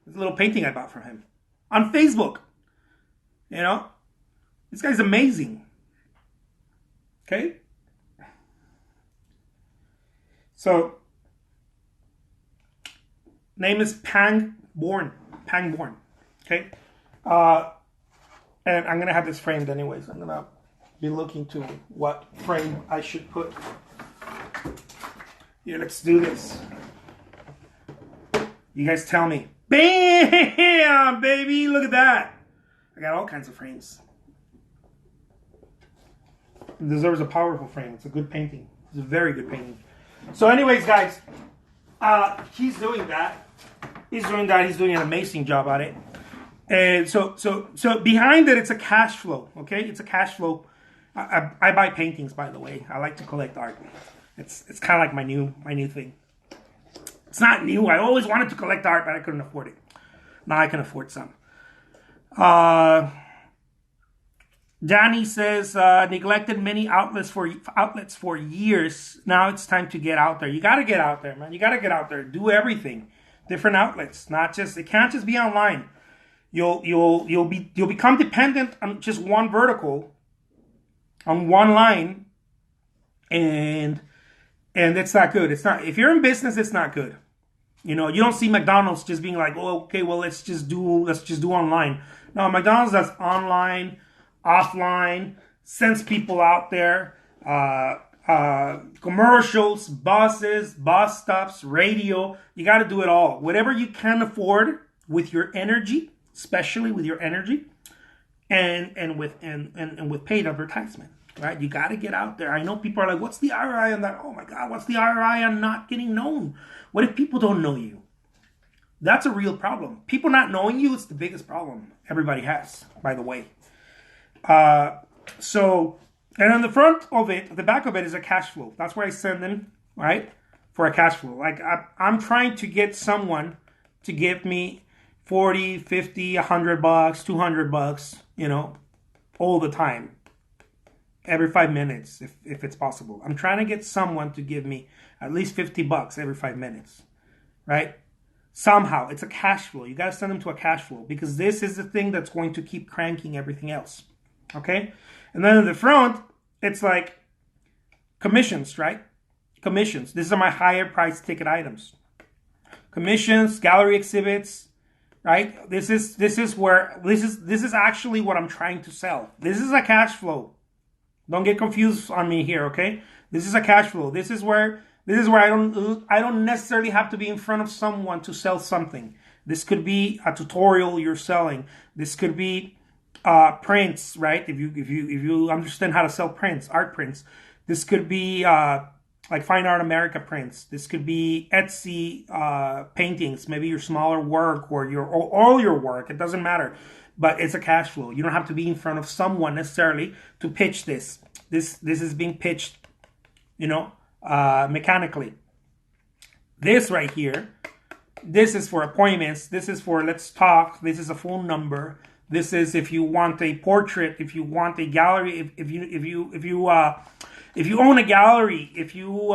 This little painting I bought from him. On Facebook. This guy's amazing. Okay? So, name is Pangborn. Pangborn. Okay? And I'm going to have this framed anyways. I'm going to be looking to what frame I should put. Here, let's do this. You guys tell me. Bam! Baby, look at that. I got all kinds of frames. It deserves a powerful frame. It's a good painting. It's a very good painting. So anyways, guys, he's doing that. He's doing an amazing job at it. And so behind it, it's a cash flow. Okay, it's a cash flow. I buy paintings, by the way. I like to collect art. It's kind of like my new thing. It's not new. I always wanted to collect art, but I couldn't afford it. Now I can afford some. Danny says, neglected many outlets for years. Now it's time to get out there. You got to get out there, man. You got to get out there. Do everything. Different outlets. It can't just be online. You'll become dependent on just one vertical, on one line, and it's not good. It's not. If you're in business, it's not good. You know, you don't see McDonald's just being like, oh, okay, well, let's just do online. No, McDonald's does online, offline, sends people out there, commercials, buses, bus stops, radio. You got to do it all. Whatever you can afford with your energy, especially with your energy, and with paid advertisement, right? You got to get out there. I know people are like, "What's the ROI on that?" Oh my God, what's the ROI on not getting known? What if people don't know you? That's a real problem. People not knowing you is the biggest problem everybody has, by the way. So, and on the front of it, the back of it is a cash flow. That's where I send them, right? For a cash flow. Like I'm trying to get someone to give me 40, 50, $100, $200, all the time. Every 5 minutes, if it's possible. I'm trying to get someone to give me at least $50 every 5 minutes, right? Somehow, it's a cash flow. You got to send them to a cash flow because this is the thing that's going to keep cranking everything else, okay? And then in the front, it's like commissions, right? Commissions. These are my higher price ticket items. Commissions, gallery exhibits, right? This is actually what I'm trying to sell. This is a cash flow. Don't get confused on me here, okay? This is a cash flow. This is where I don't necessarily have to be in front of someone to sell something. This could be a tutorial you're selling. This could be prints, right? If you understand how to sell prints, art prints. This could be like Fine Art America prints. This could be Etsy paintings. Maybe your smaller work or all your work. It doesn't matter. But it's a cash flow. You don't have to be in front of someone necessarily to pitch this. This is being pitched, mechanically. This right here, this is for appointments. This is for let's talk. This is a phone number. This is if you want a portrait, if you want a gallery, if you own a gallery, if you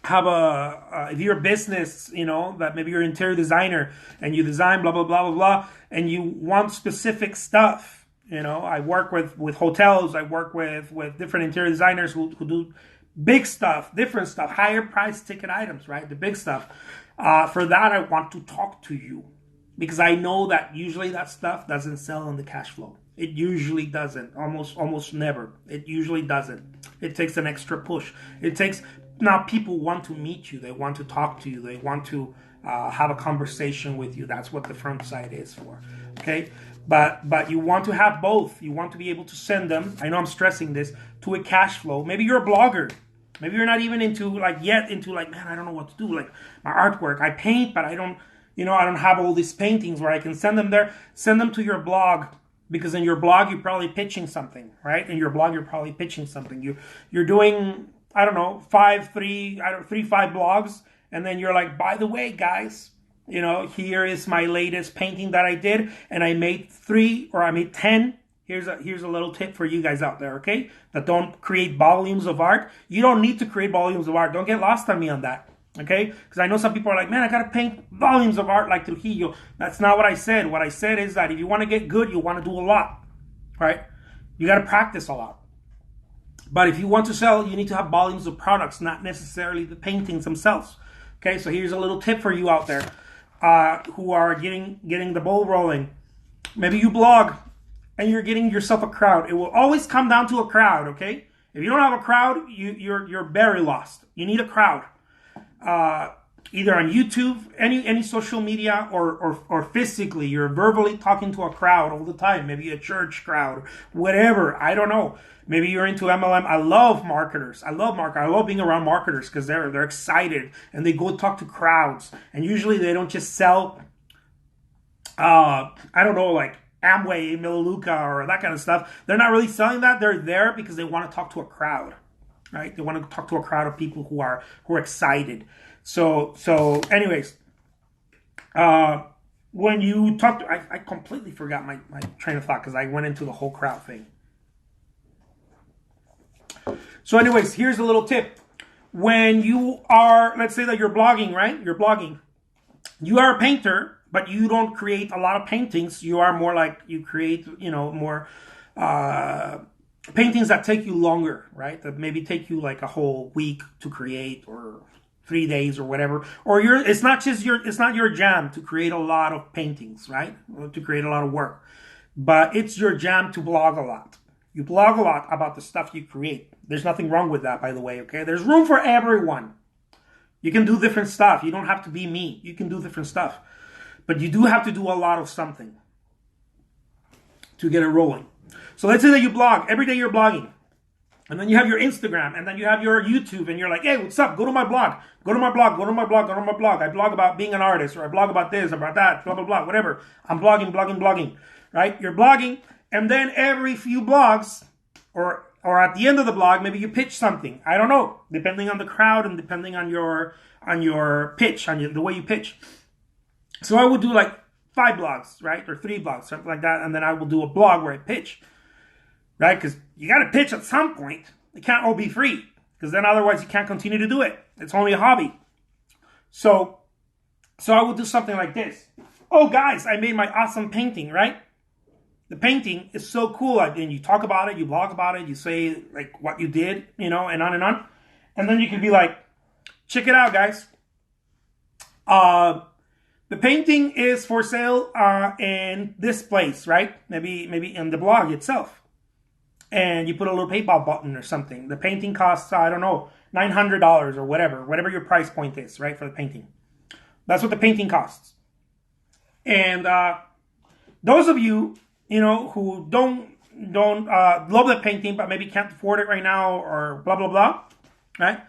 if you're a business, that maybe you're an interior designer and you design blah, blah, blah, blah, blah, and you want specific stuff, I work with hotels, I work with different interior designers who do big stuff, different stuff, higher price ticket items, right? The big stuff. For that, I want to talk to you because I know that usually that stuff doesn't sell in the cash flow. It usually doesn't, almost never. It usually doesn't. It takes an extra push. Now people want to meet you. They want to talk to you. They want to have a conversation with you. That's what the front side is for. Okay, but you want to have both. You want to be able to send them. I know I'm stressing this to a cash flow. Maybe you're a blogger. Maybe you're not even into man, I don't know what to do. Like my artwork, I paint, but I don't have all these paintings where I can send them there. Send them to your blog. Because in your blog, you're probably pitching something, right? In your blog, you're probably pitching something. You're doing, I don't know, 5 blogs. And then you're like, by the way, guys, here is my latest painting that I did. And I made 3 or I made 10. Here's a little tip for you guys out there, okay? That don't create volumes of art. You don't need to create volumes of art. Don't get lost on me on that. Okay? Because I know some people are like, man, I got to paint volumes of art like Trujillo. That's not what I said. What I said is that if you want to get good, you want to do a lot. Right? You got to practice a lot. But if you want to sell, you need to have volumes of products, not necessarily the paintings themselves. Okay? So here's a little tip for you out there who are getting the ball rolling. Maybe you blog and you're getting yourself a crowd. It will always come down to a crowd, okay? If you don't have a crowd, you're very lost. You need a crowd. Either on YouTube, any social media, or physically, you're verbally talking to a crowd all the time. Maybe a church crowd, whatever. I don't know. Maybe you're into MLM. I love marketers. I love being around marketers because they're excited and they go talk to crowds. And usually they don't just sell, I don't know, like Amway, Melaleuca, or that kind of stuff. They're not really selling that. They're there because they want to talk to a crowd. Right? They want to talk to a crowd of people who are excited. So anyways, when you talk to, I completely forgot my train of thought because I went into the whole crowd thing. So anyways, here's a little tip. When you are, let's say that you're blogging, right? You're blogging. You are a painter, but you don't create a lot of paintings. You are more like you create, more paintings that take you longer, right? That maybe take you like a whole week to create or 3 days or whatever. Or it's not your jam to create a lot of paintings, right? Or to create a lot of work. But it's your jam to blog a lot. You blog a lot about the stuff you create. There's nothing wrong with that, by the way, okay? There's room for everyone. You can do different stuff. You don't have to be me. You can do different stuff. But you do have to do a lot of something to get it rolling. So let's say that you blog. Every day you're blogging. And then you have your Instagram. And then you have your YouTube. And you're like, hey, what's up? Go to my blog. Go to my blog. Go to my blog. Go to my blog. I blog about being an artist. Or I blog about this, about that, blah, blah, blah, whatever. I'm blogging. Right? You're blogging. And then every few blogs, or at the end of the blog, maybe you pitch something. I don't know. Depending on the crowd and depending on your pitch, the way you pitch. So I would do like 5 blogs, right? Or 3 blogs, something like that. And then I will do a blog where I pitch, right? Because you got to pitch at some point. It can't all be free. Because then otherwise you can't continue to do it. It's only a hobby. So I would do something like this. Oh, guys, I made my awesome painting, right? The painting is so cool. And you talk about it, you blog about it, you say like what you did, and on and on. And then you could be like, check it out, guys. The painting is for sale in this place, right? Maybe in the blog itself. And you put a little PayPal button or something. The painting costs, I don't know, $900 or whatever your price point is, right, for the painting. That's what the painting costs. And those of you, who don't love the painting, but maybe can't afford it right now or blah, blah, blah, right?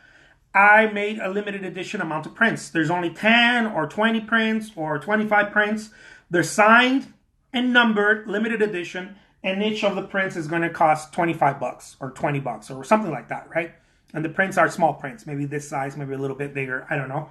I made a limited edition amount of prints. There's only 10 or 20 prints or 25 prints. They're signed and numbered, limited edition, and each of the prints is going to cost $25 or $20 or something like that, right? And the prints are small prints, maybe this size, maybe a little bit bigger, I don't know.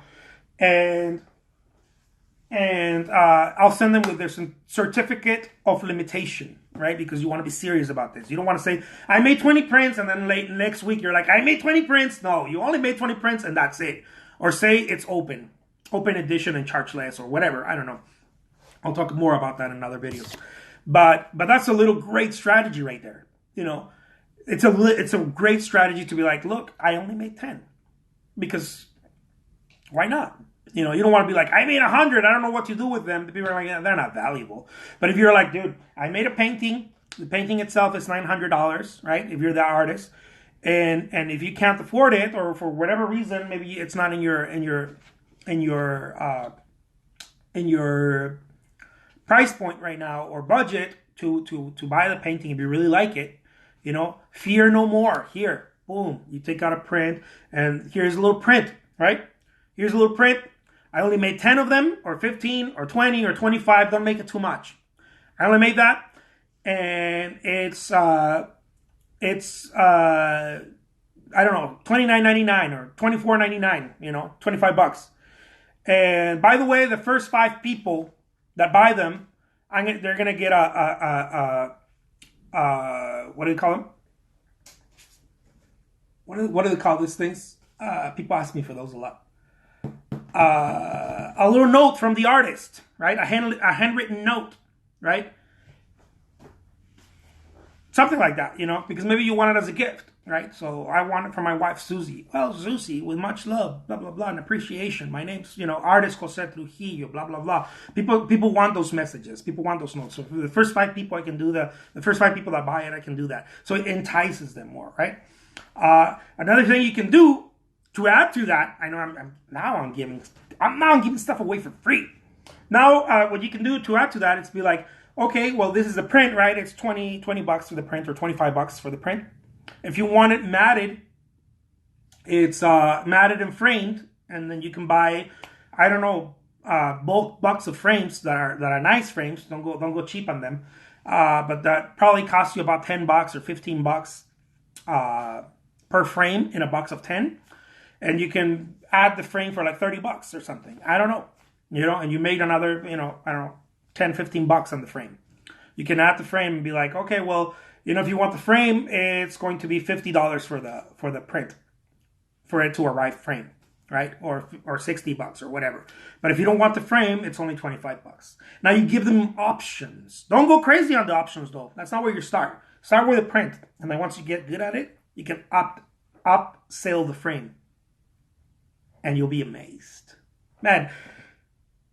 And I'll send them with their certificate of limitation, right? Because you want to be serious about this. You don't want to say, I made 20 prints, and then next week you're like, I made 20 prints. No, you only made 20 prints, and that's it. Or say it's open edition and charge less, or whatever. I don't know. I'll talk more about that in other videos. But that's a little great strategy right there. It's a great strategy to be like, look, I only made 10. Because why not? You don't want to be like, I made 100. I don't know what to do with them. People are like, yeah, they're not valuable. But if you're like, dude, I made a painting. The painting itself is $900, right? If you're the artist, and if you can't afford it, or for whatever reason, maybe it's not in your price point right now or budget to buy the painting. If you really like it, fear no more. Here, boom, you take out a print, and here's a little print, right? Here's a little print. I only made 10 of them, or 15, or 20, or 25. Don't make it too much. I only made that, and it's I don't know, $29.99 or $24.99. $25. And by the way, the first 5 people that buy them, they're gonna get what do they call them? What do they call these things? People ask me for those a lot. A little note from the artist, right? A handwritten note, right? Something like that, because maybe you want it as a gift, right? So I want it for my wife, Susie. Well, Susie, with much love, blah, blah, blah, and appreciation. My name's, artist Jose Trujillo, blah, blah, blah. People want those messages. People want those notes. So for the first 5 people, I can do the first 5 people that buy it, I can do that. So it entices them more, right? Another thing you can do to add to that, I know I'm giving stuff away for free. Now, what you can do to add to that is be like, okay, well, this is a print, right? It's $20 for the print, or $25 for the print. If you want it matted, it's matted and framed, and then you can buy, I don't know, bulk box of frames that are nice frames. Don't go cheap on them. But that probably costs you about $10 or $15 per frame in a box of 10. And you can add the frame for like $30 or something. I don't know. And you made another, I don't know, $10, $15 on the frame. You can add the frame and be like, okay, well, if you want the frame, it's going to be $50 for the print, for it to arrive frame, right? Or $60 or whatever. But if you don't want the frame, it's only $25. Now you give them options. Don't go crazy on the options though. That's not where you start. Start with a print. And then once you get good at it, you can upsell the frame. and you'll be amazed. Man,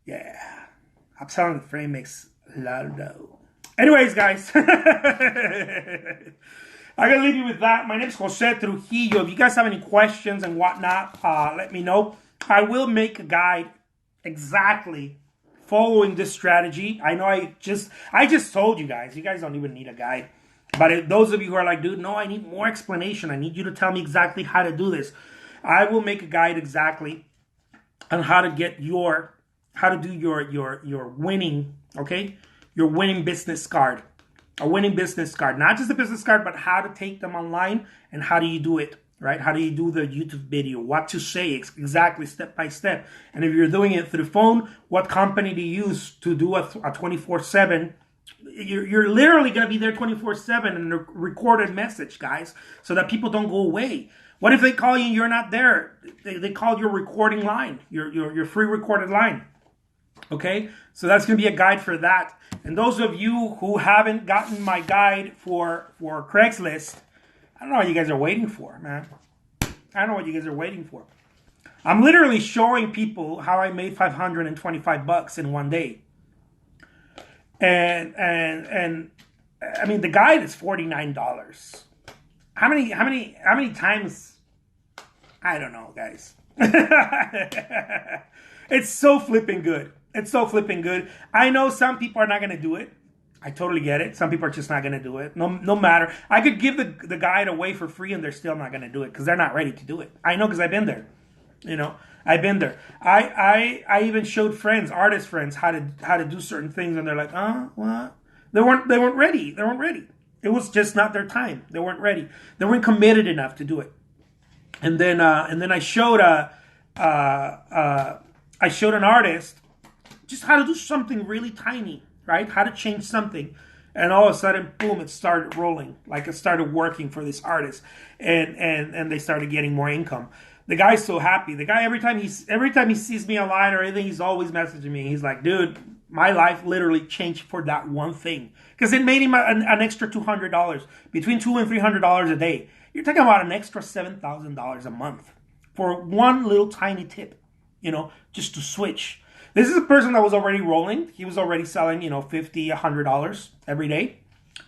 yeah. Upselling the frame makes a lot of dough. Anyways, guys. I'm going to leave you with that. My name is Jose Trujillo. If you guys have any questions and whatnot, let me know. I will make a guide exactly following this strategy. I know I just told you guys. You guys don't even need a guide. But if those of you who are like, dude, no, I need more explanation. I need you to tell me exactly how to do this. I will make a guide exactly on how to get how to do your winning, okay? Your winning business card. A winning business card. Not just a business card, but how to take them online and how do you do it, right? How do you do the YouTube video? What to say exactly step by step. And if you're doing it through the phone, what company to use to do a 24/7. You're literally going to be there 24/7 in a recorded message, guys, so that people don't go away. What if they call you and you're not there? They call your recording line, your free recorded line. Okay, so that's going to be a guide for that. And those of you who haven't gotten my guide for Craigslist, I don't know what you guys are waiting for, man. I don't know what you guys are waiting for. I'm literally showing people how I made $525 in one day. And I mean, the guide is $49. How many times? I don't know, guys. It's so flipping good. It's so flipping good. I know some people are not going to do it. I totally get it. Some people are just not going to do it. No matter. I could give the guide away for free and they're still not going to do it because they're not ready to do it. I know because I've been there. You know, I've been there. I even showed friends, artist friends, how to do certain things, and they're like, what? They weren't ready. They weren't ready. It was just not their time. They weren't ready. They weren't committed enough to do it. And then I showed an artist just how to do something really tiny, right? How to change something. And all of a sudden, boom, it started rolling. Like it started working for this artist. And they started getting more income. The guy's so happy. The guy, every time he sees me online or anything, he's always messaging me. He's like, dude, my life literally changed for that one thing. Because it made him an extra $200. Between $200 and $300 a day. You're talking about an extra $7,000 a month. For one little tiny tip. You know, just to switch. This is a person that was already rolling. He was already selling, $50, $100 every day.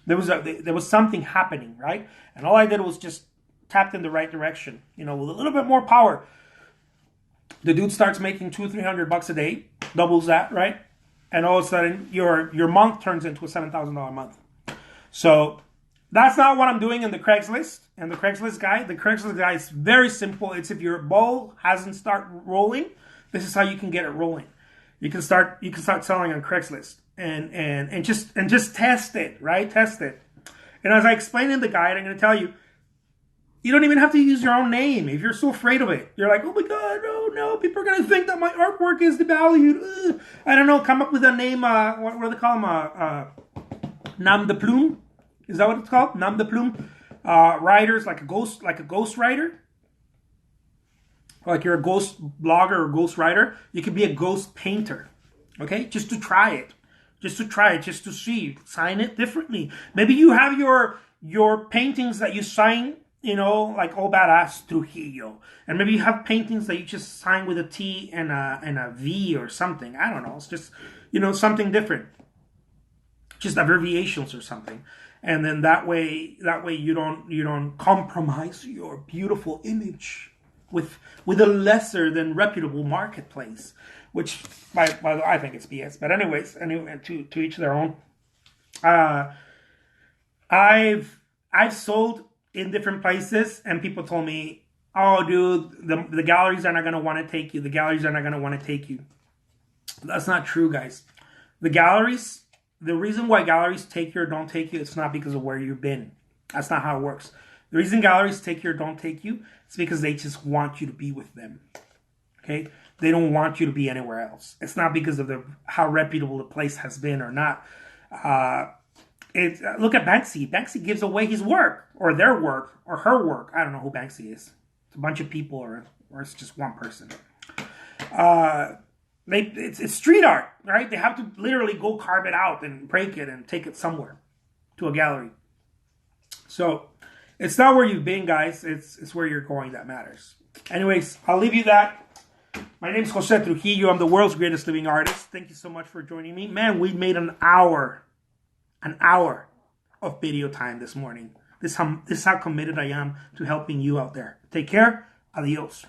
There was something happening, right? And all I did was just tapped in the right direction, with a little bit more power. The dude starts making $200-$300 a day, doubles that, right? And all of a sudden, your month turns into a $7,000 month. So that's not what I'm doing in the Craigslist. And the Craigslist guide is very simple. It's if your ball hasn't started rolling, this is how you can get it rolling. You can start selling on Craigslist and just test it, right? Test it. And as I explained in the guide, I'm going to tell you, you don't even have to use your own name if you're so afraid of it. You're like, oh my God, no, people are going to think that my artwork is devalued. I don't know, come up with a name, what do they call them? Nom de plume? Is that what it's called? Nom de plume? Writers, like a ghost writer. Like you're a ghost blogger or ghost writer. You could be a ghost painter. Okay? Just to try it. Just to see. Sign it differently. Maybe you have your paintings that you sign, like Oh Badass Trujillo. And maybe you have paintings that you just sign with a T and a V or something. I don't know. It's just, something different. Just abbreviations or something. And then that way you don't compromise your beautiful image with a lesser than reputable marketplace, which by the way, I think it's BS. But anyway, to each their own. I've sold in different places, and people told me, "Oh, dude, the galleries are not going to want to take you. The galleries are not going to want to take you." That's not true, guys. The reason why galleries take you or don't take you, it's not because of where you've been. That's not how it works. The reason galleries take you or don't take you, it's because they just want you to be with them. Okay? They don't want you to be anywhere else. It's not because of how reputable the place has been or not. Look at Banksy. Banksy gives away his work, or their work, or her work. I don't know who Banksy is. It's a bunch of people, or it's just one person. It's street art, right? They have to literally go carve it out and break it and take it somewhere to a gallery. So it's not where you've been, guys. It's where you're going that matters. Anyways, I'll leave you that. My name's Jose Trujillo. I'm the world's greatest living artist. Thank you so much for joining me. Man, we made an hour of video time this morning. This is how committed I am to helping you out there. Take care. Adios.